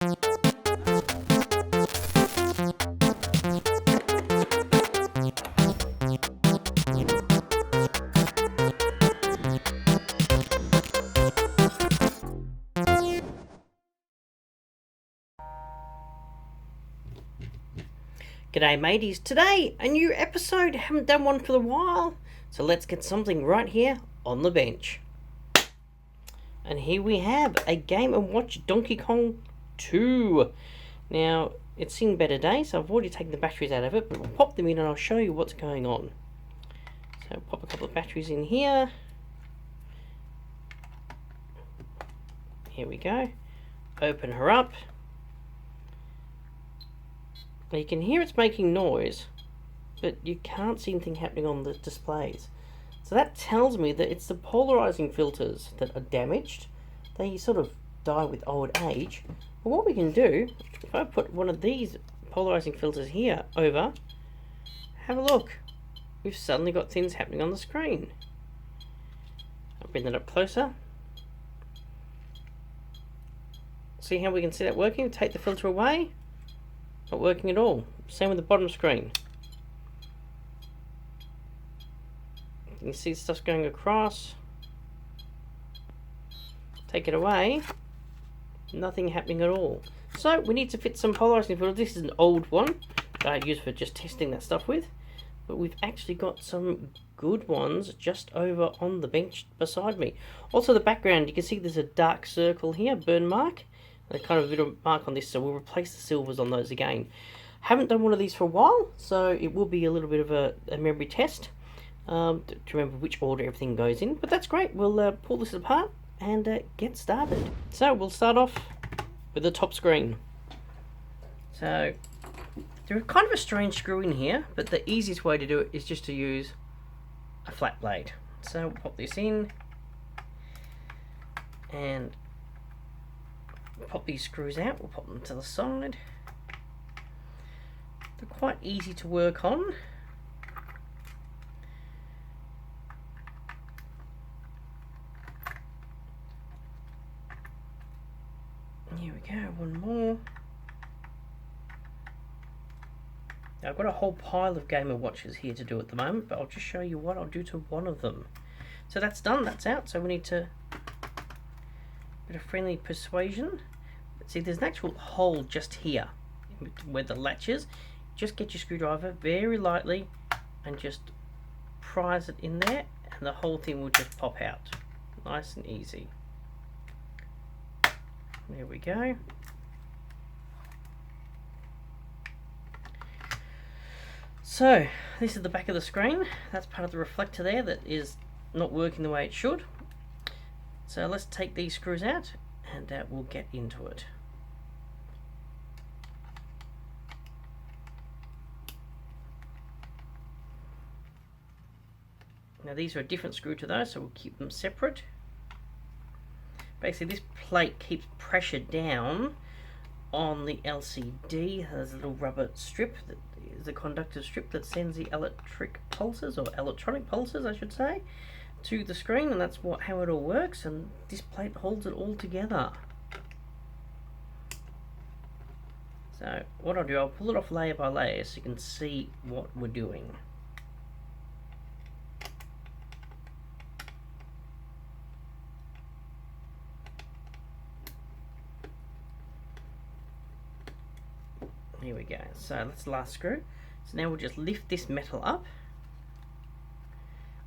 G'day mateys, today a new episode, haven't done one for a while, so let's get something right here on the bench. And here we have a Game & Watch Donkey Kong 2. Now, it's seen better days, so I've already taken the batteries out of it, but we'll pop them in and I'll show you what's going on. So pop a couple of batteries in here. Here we go. Open her up. Now you can hear it's making noise, but you can't see anything happening on the displays. So that tells me that it's the polarizing filters that are damaged. They sort of die with old age. But what we can do, if I put one of these polarizing filters here over, have a look. We've suddenly got things happening on the screen. I'll bring that up closer. See how we can see that working? Take the filter away. Not working at all. Same with the bottom screen. You can see stuff's going across. Take it away. Nothing happening at all. So we need to fit some polarizing filters. This is an old one that I use for just testing that stuff with. But we've actually got some good ones just over on the bench beside me. Also the background, you can see there's a dark circle here, burn mark. And kind of a bit of mark on this, so we'll replace the silvers on those again. Haven't done one of these for a while, so it will be a little bit of a memory test to remember which order everything goes in. But that's great. We'll pull this apart and get started. So we'll start off with the top screen. So there's kind of a strange screw in here, but the easiest way to do it is just to use a flat blade. So we'll pop this in and pop these screws out. We'll pop them to the side. They're quite easy to work on. Here we go, one more. Now, I've got a whole pile of Game & Watches here to do at the moment, but I'll just show you what I'll do to one of them. So that's done, that's out, so we need to bit of friendly persuasion. See, there's an actual hole just here where the latch is. Just get your screwdriver very lightly and just prise it in there, and the whole thing will just pop out. Nice and easy. There we go. So this is the back of the screen. That's part of the reflector there that is not working the way it should. So let's take these screws out and we'll get into it. Now these are a different screw to those, so we'll keep them separate. Basically this plate keeps pressure down on the LCD. There's a little rubber strip that is a conductive strip that sends the electric pulses, or electronic pulses I should say, to the screen, and that's how it all works, and this plate holds it all together. So what I'll do, I'll pull it off layer by layer so you can see what we're doing. Here we go, so that's the last screw. So now we'll just lift this metal up.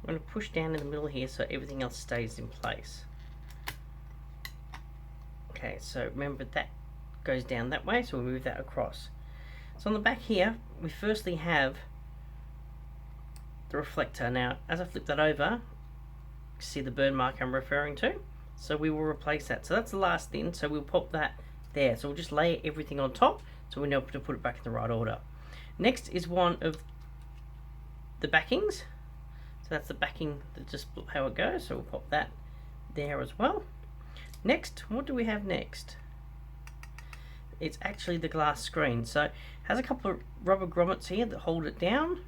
I'm going to push down in the middle here so everything else stays in place. Okay, so remember that goes down that way, so we'll move that across. So on the back here, we firstly have the reflector. Now, as I flip that over, you see the burn mark I'm referring to. So we will replace that. So that's the last thing, so we'll pop that there. So we'll just lay everything on top so we know to put it back in the right order. Next is one of the backings. So that's the backing, that's just how it goes. So we'll pop that there as well. Next, what do we have next? It's actually the glass screen. So it has a couple of rubber grommets here that hold it down,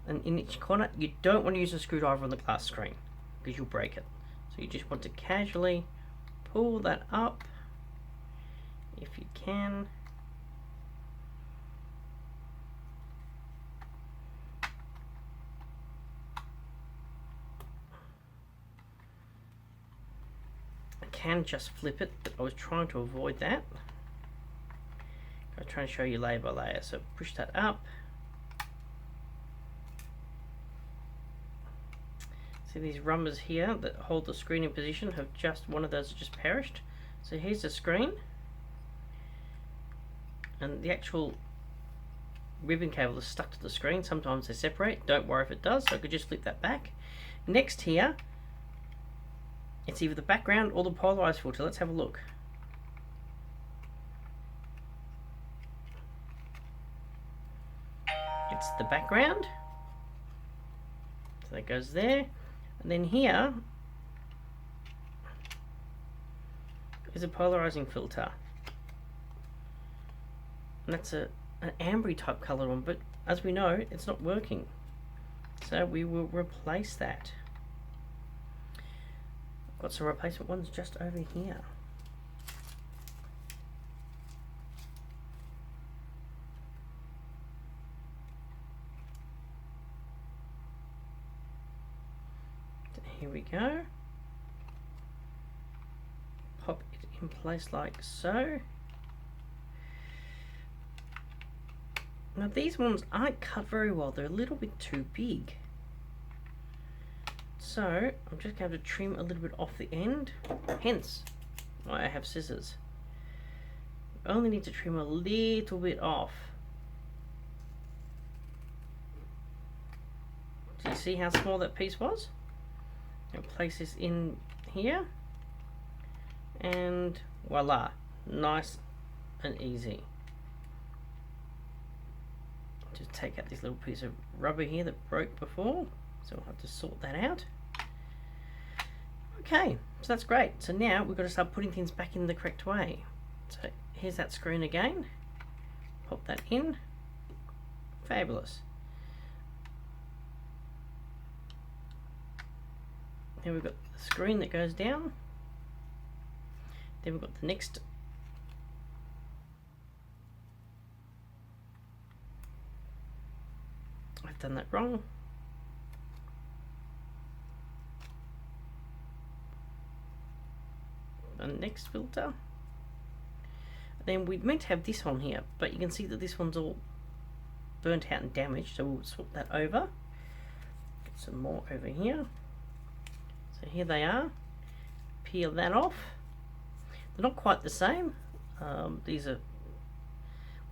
and in each corner. You don't want to use a screwdriver on the glass screen because you'll break it. So you just want to casually pull that up if you can. I can just flip it, but I was trying to avoid that. I'm trying to show you layer by layer. So push that up. See these rubbers here that hold the screen in position have just, one of those has just perished. So here's the screen. And the actual ribbon cable is stuck to the screen. Sometimes they separate. Don't worry if it does. So I could just flip that back. Next here, it's either the background or the polarized filter. Let's have a look. It's the background. So that goes there. And then here is a polarizing filter. And that's an ambery type colour one, but as we know, it's not working. So we will replace that. I've got some replacement ones just over here. So here we go. Pop it in place like so. Now these ones aren't cut very well, they're a little bit too big. So I'm just going to trim a little bit off the end, hence why I have scissors. I only need to trim a little bit off. Do you see how small that piece was? I'll place this in here and voila, nice and easy. Just take out this little piece of rubber here that broke before, so we'll have to sort that out. Okay, so that's great. So now we've got to start putting things back in the correct way. So here's that screen again. Pop that in. Fabulous. Then we've got the screen that goes down. Then we've got the next I've done that wrong. The next filter. Then we meant to have this on here, but you can see that this one's all burnt out and damaged, so we'll swap that over. Get some more over here. So here they are. Peel that off. They're not quite the same. These are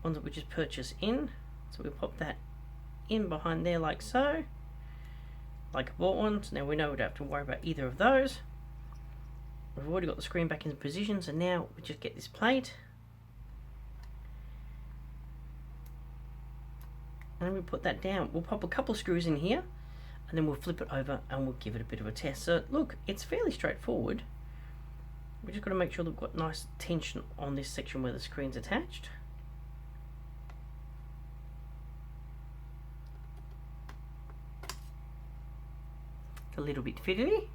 ones that we just purchased in. So we'll pop that in behind there like so. Like I bought one, so now we know we don't have to worry about either of those. We've already got the screen back in position, so now we just get this plate. And then we put that down. We'll pop a couple of screws in here, and then we'll flip it over and we'll give it a bit of a test. So look, it's fairly straightforward. We just got to make sure that we've got nice tension on this section where the screen's attached. It's a little bit fiddly.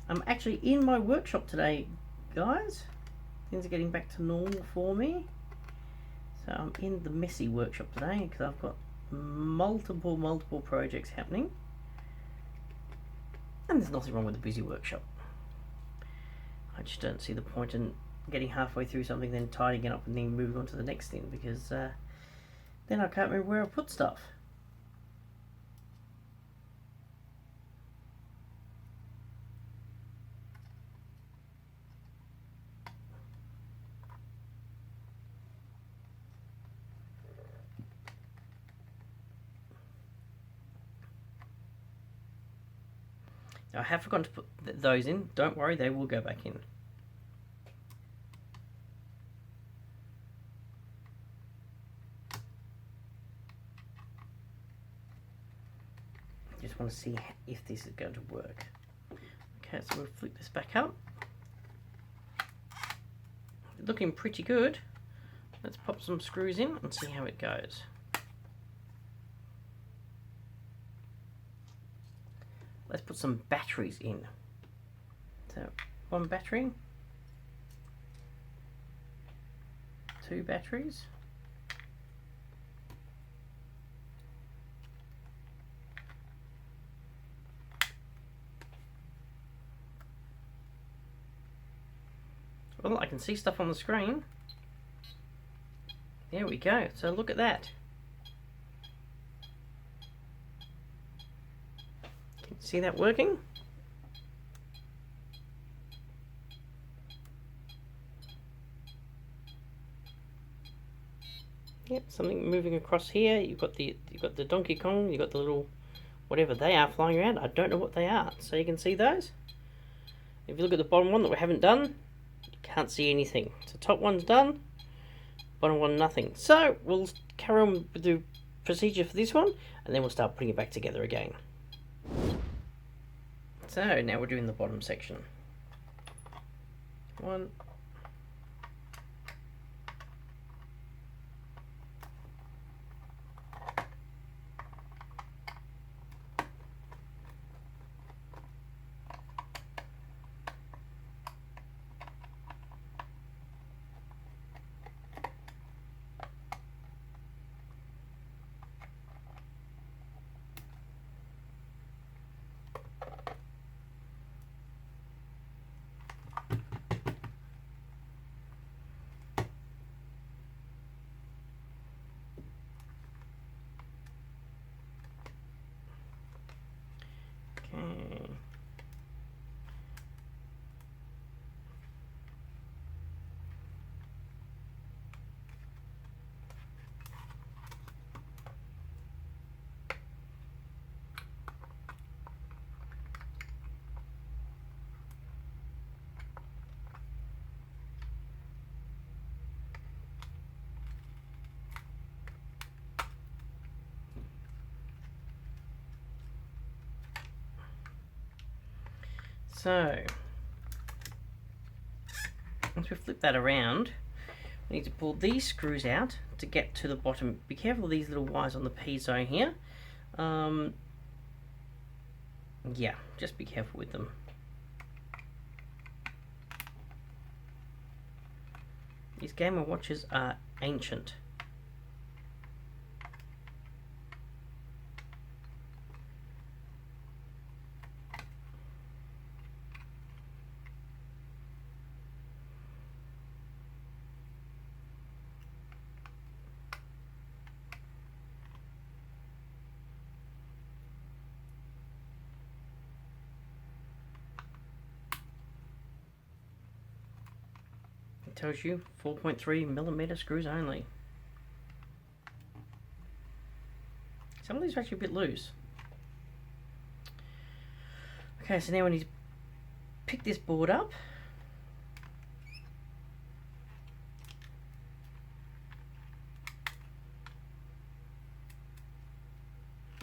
I'm actually in my workshop today, guys. Things are getting back to normal for me. So I'm in the messy workshop today because I've got multiple projects happening. And there's nothing wrong with a busy workshop. I just don't see the point in getting halfway through something, then tidying it up and then moving on to the next thing, because then I can't remember where I put stuff. I have forgotten to put those in. Don't worry, they will go back in. Just want to see if this is going to work. Okay, so we'll flip this back up. Looking pretty good. Let's pop some screws in and see how it goes. Let's put some batteries in. So one battery, 2 batteries. Well, I can see stuff on the screen. There we go. So look at that. Can you see that working? Yep, something moving across here. You've got the Donkey Kong. You've got the little whatever they are flying around. I don't know what they are. So you can see those. If you look at the bottom one that we haven't done, you can't see anything. So top one's done. Bottom one, nothing. So we'll carry on with the procedure for this one, and then we'll start putting it back together again. So now we're doing the bottom section. One. Okay. So, once we flip that around, we need to pull these screws out to get to the bottom. Be careful of these little wires on the P-zone here. Yeah, just be careful with them. These Game & Watches are ancient. Tells you 4.3mm screws only. Some of these are actually a bit loose. Okay, so now we need to pick this board up.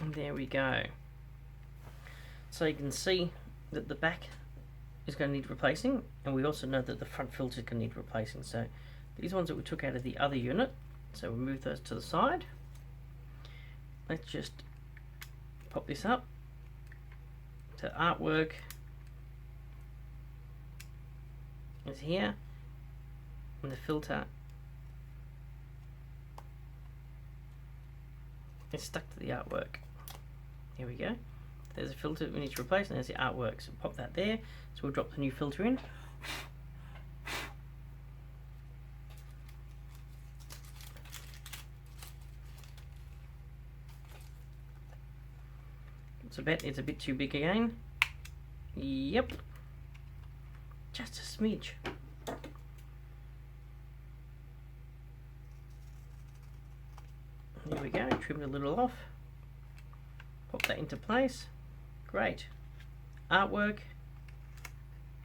And there we go. So you can see that the back is going to need replacing, and we also know that the front filter is going to need replacing. So these ones that we took out of the other unit, so we'll move those to the side. Let's just pop this up to artwork is here, and the filter is stuck to the artwork. Here we go. There's a filter we need to replace, and there's the artwork. So pop that there. So we'll drop the new filter in. It's a bit too big again. Yep. Just a smidge. There we go. Trim it a little off. Pop that into place. Great. Artwork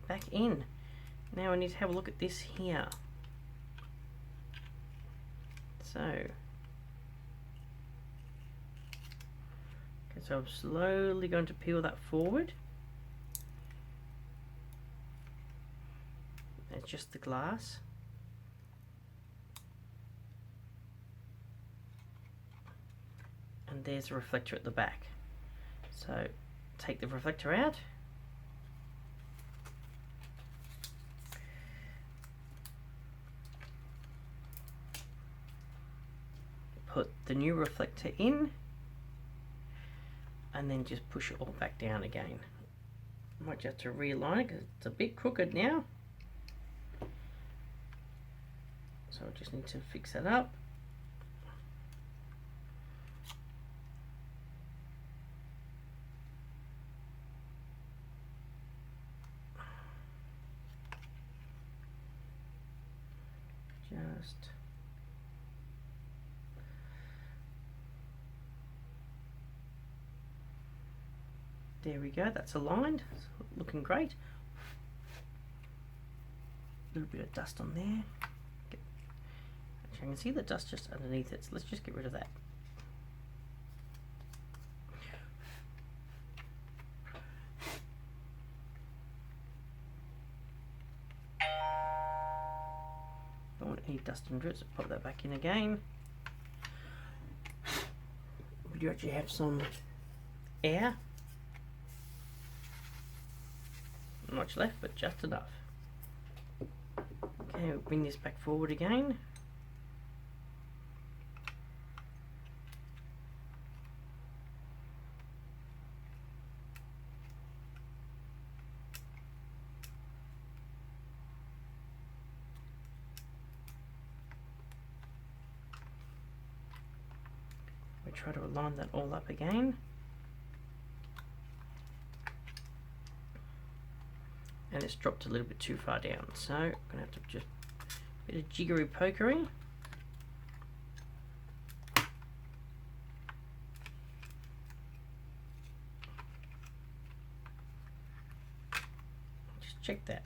back in. Now I need to have a look at this here. So I'm slowly going to peel that forward. That's just the glass. And there's a reflector at the back. So take the reflector out. put the new reflector in and then just push it all back down again. Might just have to realign it because it's a bit crooked now. So I just need to fix that up. Just there we go, that's aligned, it's looking great. A little bit of dust on there. Actually, I can see the dust just underneath it, so let's just get rid of that. Don't want any dust under it, so pop that back in again. We do actually have some air. Not much left, but just enough. Okay, we'll bring this back forward again. We try to align that all up again. And it's dropped a little bit too far down, so I'm gonna have to just a bit of jiggery pokery. Just check that.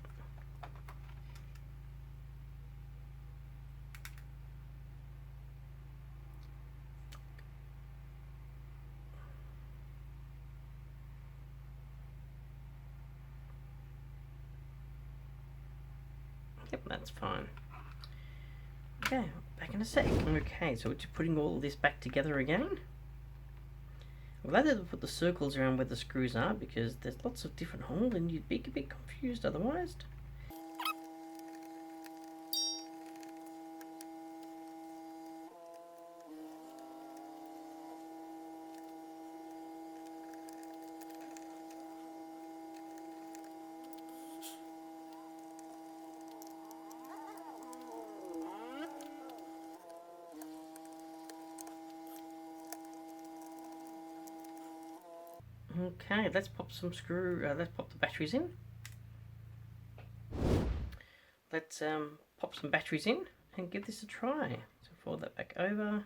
Yep, that's fine. Okay, back in a sec. Okay, so we're just putting all of this back together again. I'm glad that they put the circles around where the screws are, because there's lots of different holes and you'd be a bit confused otherwise. Okay, let's pop some let's pop the batteries in. Let's pop some batteries in and give this a try. So fold that back over.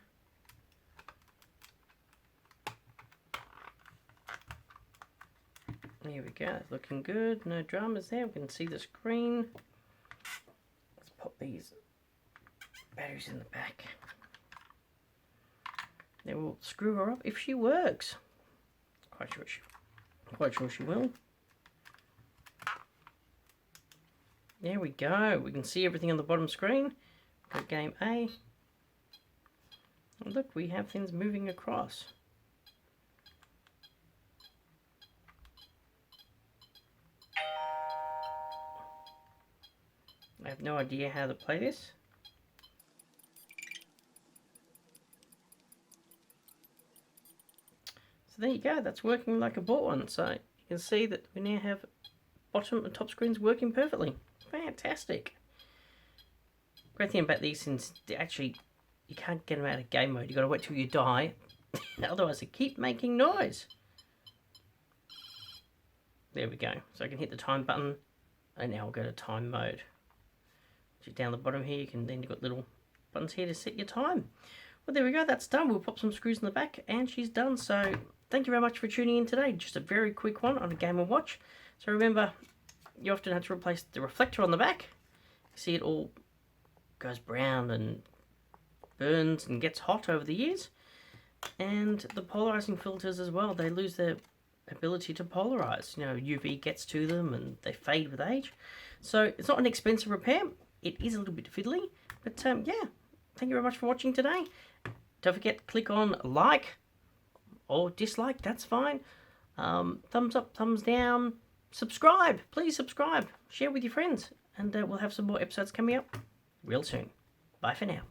Here we go, looking good, no dramas there, we can see the screen. Let's pop these batteries in the back. Then we'll screw her up if she works. Quite sure she will. There we go. We can see everything on the bottom screen. Got game A. And look, we have things moving across. I have no idea how to play this. So there you go, that's working like I bought one. So you can see that we now have bottom and top screens working perfectly. Fantastic. Great thing about these things, actually, you can't get them out of game mode. You've got to wait till you die. Otherwise they keep making noise. There we go. So I can hit the time button and now I'll go to time mode. Just down the bottom here, you can then, you've got little buttons here to set your time. Well, there we go, that's done. We'll pop some screws in the back and she's done. So thank you very much for tuning in today. Just a very quick one on a Game & Watch. So remember, you often have to replace the reflector on the back. You see it all goes brown and burns and gets hot over the years. And the polarizing filters as well, they lose their ability to polarize. You know, UV gets to them and they fade with age. So it's not an expensive repair. It is a little bit fiddly, but yeah, thank you very much for watching today. Don't forget, click on like or dislike, that's fine. Thumbs up, thumbs down, subscribe, please subscribe, share with your friends, and we'll have some more episodes coming up real soon. Bye for now.